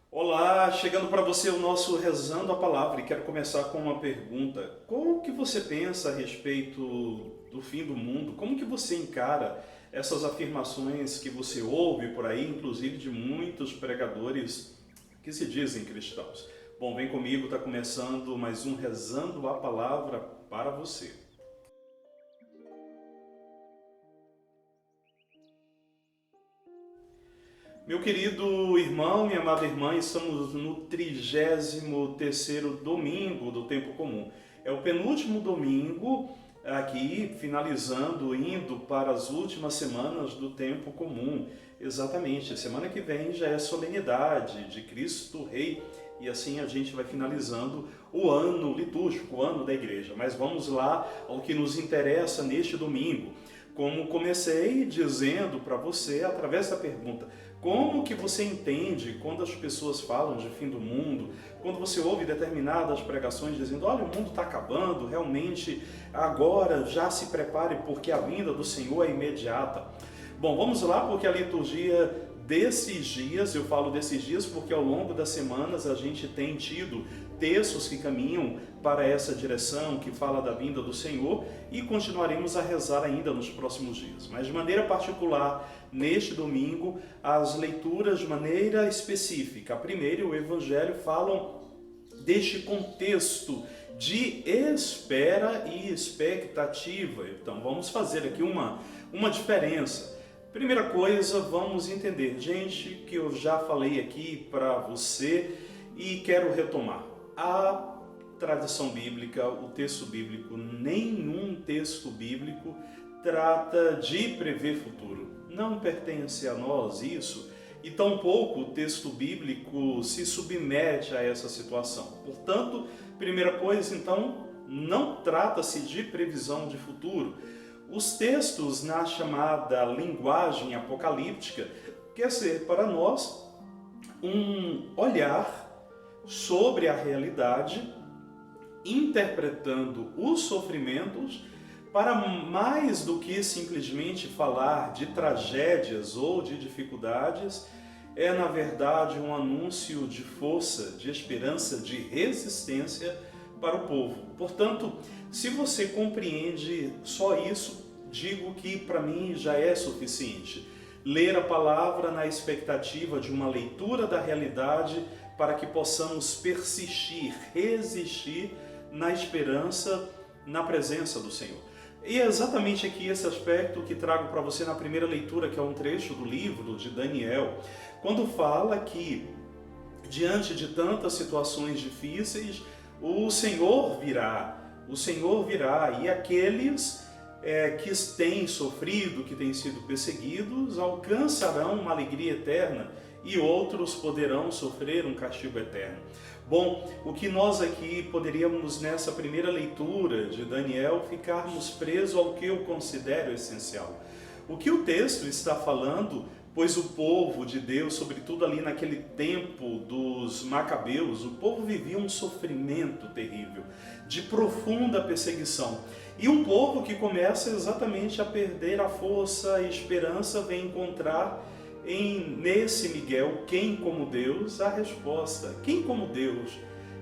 Olá, chegando para você o nosso Rezando a Palavra e quero começar com uma pergunta. Como que você pensa a respeito do fim do mundo? Como que você encara essas afirmações que você ouve por aí, inclusive de muitos pregadores que se dizem cristãos? Bom, vem comigo, está começando mais um Rezando a Palavra para você. Meu querido irmão e amada irmã, estamos no 33º domingo do tempo comum. É o penúltimo domingo aqui, finalizando, indo para as últimas semanas do tempo comum. Exatamente, semana que vem já é solenidade de Cristo Rei e assim a gente vai finalizando o ano litúrgico, o ano da igreja. Mas vamos lá ao que nos interessa neste domingo. Como comecei dizendo para você através da pergunta, como que você entende quando as pessoas falam de fim do mundo, quando você ouve determinadas pregações dizendo, olha, o mundo está acabando, realmente agora já se prepare porque a vinda do Senhor é imediata. Bom, vamos lá porque a liturgia desses dias, eu falo desses dias porque ao longo das semanas a gente tem tido textos que caminham para essa direção, que fala da vinda do Senhor e continuaremos a rezar ainda nos próximos dias. Mas de maneira particular, neste domingo, as leituras de maneira específica. A primeira e o Evangelho falam deste contexto de espera e expectativa. Então vamos fazer aqui uma diferença. Primeira coisa, vamos entender, gente, que eu já falei aqui para você e quero retomar. A tradição bíblica, o texto bíblico, nenhum texto bíblico trata de prever futuro. Não pertence a nós isso e tampouco o texto bíblico se submete a essa situação. Portanto, primeira coisa, então, não trata-se de previsão de futuro. Os textos na chamada linguagem apocalíptica quer ser para nós um olhar sobre a realidade, interpretando os sofrimentos para mais do que simplesmente falar de tragédias ou de dificuldades, é na verdade um anúncio de força, de esperança, de resistência para o povo. Portanto, se você compreende só isso, digo que para mim já é suficiente. Ler a palavra na expectativa de uma leitura da realidade para que possamos persistir, resistir na esperança, na presença do Senhor. E é exatamente aqui esse aspecto que trago para você na primeira leitura, que é um trecho do livro de Daniel, quando fala que, diante de tantas situações difíceis, o Senhor virá, e aqueles que têm sofrido, que têm sido perseguidos, alcançarão uma alegria eterna e outros poderão sofrer um castigo eterno. Bom, o que nós aqui poderíamos nessa primeira leitura de Daniel ficarmos presos ao que eu considero essencial. O que o texto está falando, pois o povo de Deus, sobretudo ali naquele tempo dos Macabeus, o povo vivia um sofrimento terrível, de profunda perseguição. E um povo que começa exatamente a perder a força, a esperança, vem encontrar nesse Miguel, quem como Deus, a resposta. Quem como Deus?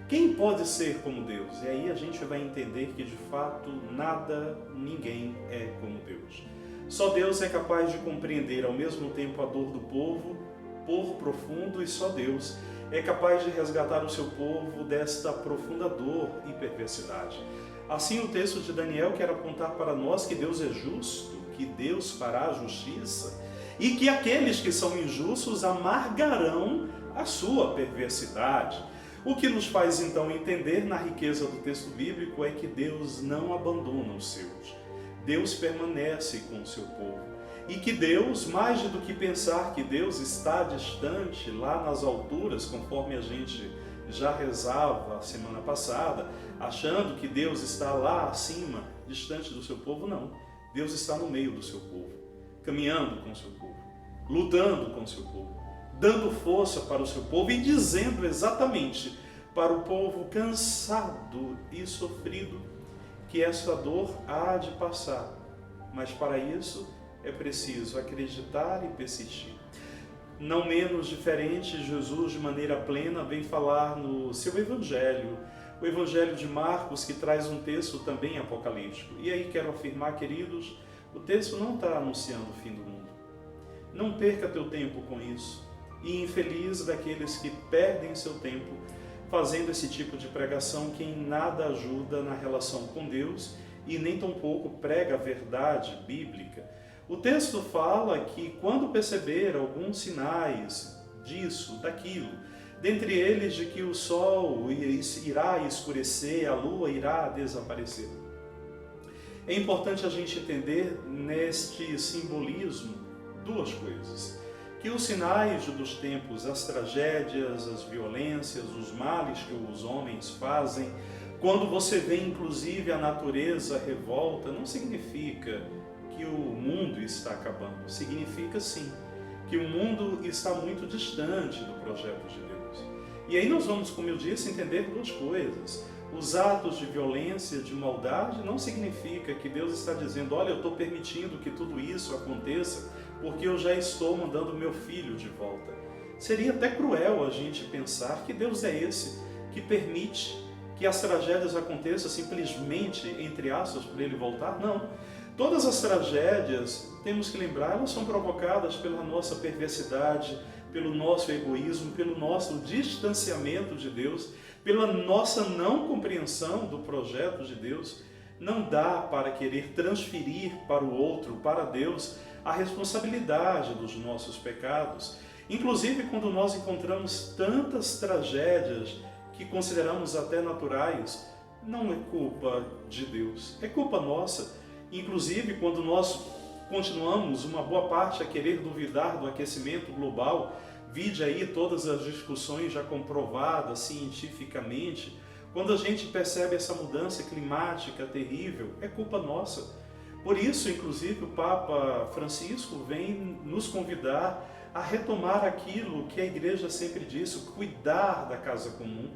Quem pode ser como Deus? E aí a gente vai entender que de fato nada, ninguém é como Deus. Só Deus é capaz de compreender ao mesmo tempo a dor do povo, por profundo, e só Deus é capaz de resgatar o seu povo desta profunda dor e perversidade. Assim o texto de Daniel quer apontar para nós que Deus é justo, que Deus fará justiça, e que aqueles que são injustos amargarão a sua perversidade. O que nos faz então entender na riqueza do texto bíblico é que Deus não abandona os seus. Deus permanece com o seu povo. E que Deus, mais do que pensar que Deus está distante lá nas alturas, conforme a gente já rezava a semana passada, achando que Deus está lá acima, distante do seu povo, não. Deus está no meio do seu povo, caminhando com o seu povo, lutando com o seu povo, dando força para o seu povo e dizendo exatamente para o povo cansado e sofrido que essa dor há de passar, mas para isso é preciso acreditar e persistir. Não menos diferente, Jesus, de maneira plena, vem falar no seu Evangelho, o Evangelho de Marcos, que traz um texto também apocalíptico. E aí quero afirmar, queridos, o texto não está anunciando o fim do mundo. Não perca teu tempo com isso. E infeliz daqueles que perdem seu tempo fazendo esse tipo de pregação que em nada ajuda na relação com Deus e nem tampouco prega a verdade bíblica. O texto fala que quando perceber alguns sinais disso, daquilo, dentre eles de que o sol irá escurecer, a lua irá desaparecer. É importante a gente entender neste simbolismo duas coisas. Que os sinais dos tempos, as tragédias, as violências, os males que os homens fazem, quando você vê inclusive a natureza revolta, não significa que o mundo está acabando. Significa sim que o mundo está muito distante do projeto de Deus. E aí nós vamos, como eu disse, entender duas coisas. Os atos de violência, de maldade, não significa que Deus está dizendo: olha, eu estou permitindo que tudo isso aconteça porque eu já estou mandando meu filho de volta. Seria até cruel a gente pensar que Deus é esse que permite que as tragédias aconteçam simplesmente, entre aspas, para ele voltar. Não. Todas as tragédias, temos que lembrar, elas são provocadas pela nossa perversidade, pelo nosso egoísmo, pelo nosso distanciamento de Deus, pela nossa não compreensão do projeto de Deus. Não dá para querer transferir para o outro, para Deus, a responsabilidade dos nossos pecados. Inclusive, quando nós encontramos tantas tragédias que consideramos até naturais, não é culpa de Deus, é culpa nossa. Inclusive, quando nós continuamos, uma boa parte, a querer duvidar do aquecimento global, vide aí todas as discussões já comprovadas cientificamente, quando a gente percebe essa mudança climática terrível, é culpa nossa. Por isso, inclusive, o Papa Francisco vem nos convidar a retomar aquilo que a Igreja sempre disse, cuidar da casa comum.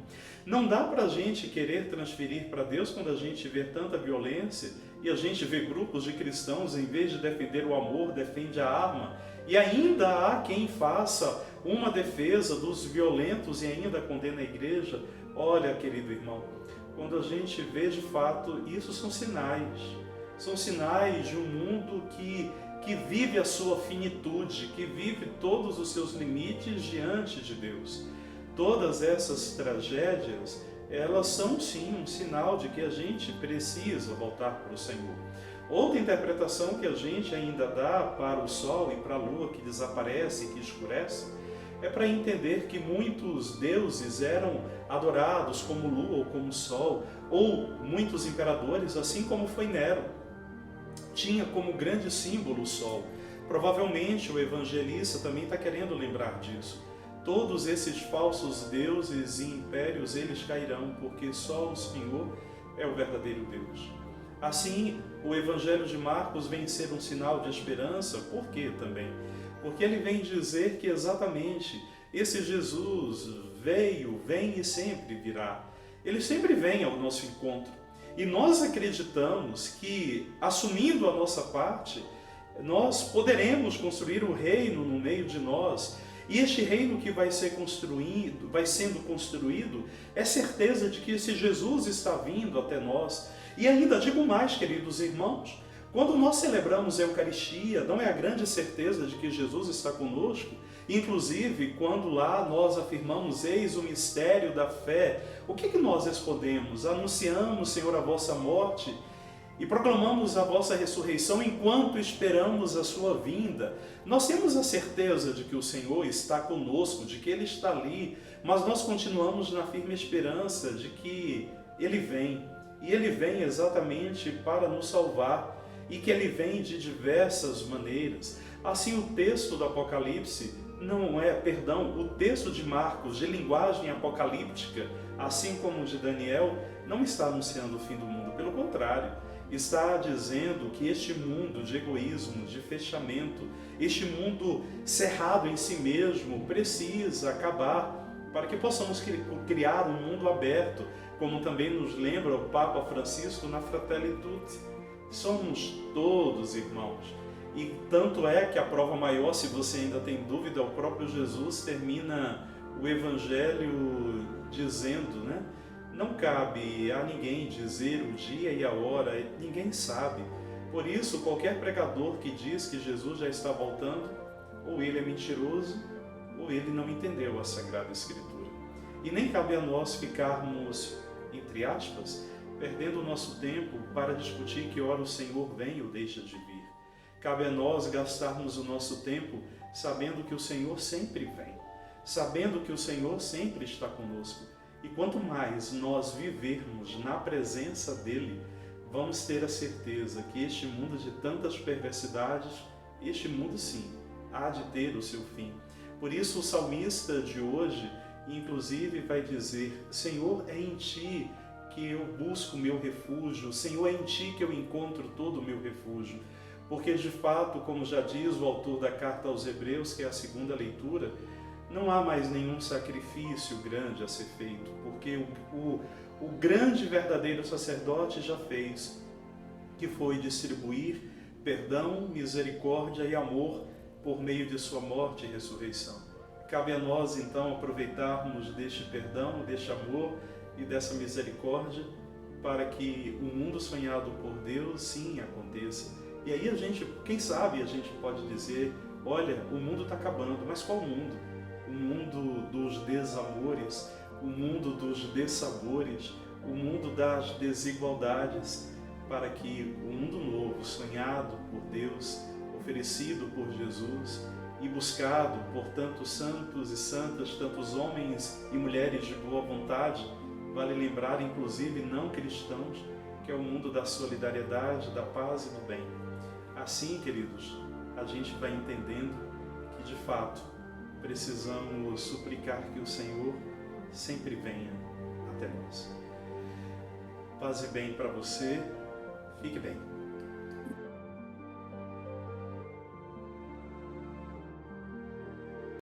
Não dá para a gente querer transferir para Deus quando a gente vê tanta violência e a gente vê grupos de cristãos, em vez de defender o amor, defende a arma. E ainda há quem faça uma defesa dos violentos e ainda condena a Igreja. Olha, querido irmão, quando a gente vê de fato, isso são sinais de um mundo que vive a sua finitude, que vive todos os seus limites diante de Deus. Todas essas tragédias, elas são sim um sinal de que a gente precisa voltar para o Senhor. Outra interpretação que a gente ainda dá para o sol e para a lua que desaparece e que escurece, é para entender que muitos deuses eram adorados como lua ou como sol, ou muitos imperadores, assim como foi Nero, tinha como grande símbolo o sol. Provavelmente o evangelista também está querendo lembrar disso. Todos esses falsos deuses e impérios, eles cairão, porque só o Senhor é o verdadeiro Deus. Assim, o Evangelho de Marcos vem ser um sinal de esperança. Por quê também? Porque ele vem dizer que exatamente esse Jesus vem e sempre virá. Ele sempre vem ao nosso encontro. E nós acreditamos que, assumindo a nossa parte, nós poderemos construir o reino no meio de nós. E este reino que vai sendo construído, é certeza de que esse Jesus está vindo até nós. E ainda digo mais, queridos irmãos, quando nós celebramos a Eucaristia, não é a grande certeza de que Jesus está conosco? Inclusive, quando lá nós afirmamos, eis o mistério da fé, o que nós respondemos? Anunciamos, Senhor, a vossa morte e proclamamos a vossa ressurreição enquanto esperamos a sua vinda. Nós temos a certeza de que o Senhor está conosco, de que Ele está ali, mas nós continuamos na firme esperança de que Ele vem. E Ele vem exatamente para nos salvar e que Ele vem de diversas maneiras. Assim, o texto do Apocalipse o texto de Marcos, de linguagem apocalíptica, assim como o de Daniel, não está anunciando o fim do mundo. Pelo contrário, está dizendo que este mundo de egoísmo, de fechamento, este mundo cerrado em si mesmo, precisa acabar para que possamos criar um mundo aberto, como também nos lembra o Papa Francisco na Fratelli Tutti. Somos todos irmãos. E tanto é que a prova maior, se você ainda tem dúvida, o próprio Jesus termina o Evangelho dizendo, né? Não cabe a ninguém dizer o dia e a hora, ninguém sabe. Por isso, qualquer pregador que diz que Jesus já está voltando, ou ele é mentiroso, ou ele não entendeu a Sagrada Escritura. E nem cabe a nós ficarmos, entre aspas, perdendo o nosso tempo para discutir que hora o Senhor vem ou deixa de vir. Cabe a nós gastarmos o nosso tempo sabendo que o Senhor sempre vem, sabendo que o Senhor sempre está conosco. E quanto mais nós vivermos na presença dEle, vamos ter a certeza que este mundo de tantas perversidades, este mundo sim, há de ter o seu fim. Por isso o salmista de hoje, inclusive, vai dizer: Senhor, é em Ti que eu busco o meu refúgio, Senhor, é em Ti que eu encontro todo o meu refúgio. Porque de fato, como já diz o autor da carta aos Hebreus, que é a segunda leitura, não há mais nenhum sacrifício grande a ser feito, porque o grande e verdadeiro sacerdote já fez, que foi distribuir perdão, misericórdia e amor por meio de sua morte e ressurreição. Cabe a nós então aproveitarmos deste perdão, deste amor e dessa misericórdia para que o mundo sonhado por Deus sim aconteça. E aí a gente, quem sabe a gente pode dizer: olha, o mundo está acabando, mas qual mundo? O mundo dos desamores, o mundo dos dessabores, o mundo das desigualdades, para que o mundo novo, sonhado por Deus, oferecido por Jesus e buscado por tantos santos e santas, tantos homens e mulheres de boa vontade, vale lembrar, inclusive não cristãos, que é o mundo da solidariedade, da paz e do bem. Assim, queridos, a gente vai entendendo que, de fato, precisamos suplicar que o Senhor sempre venha até nós. Paz e bem para você, fique bem.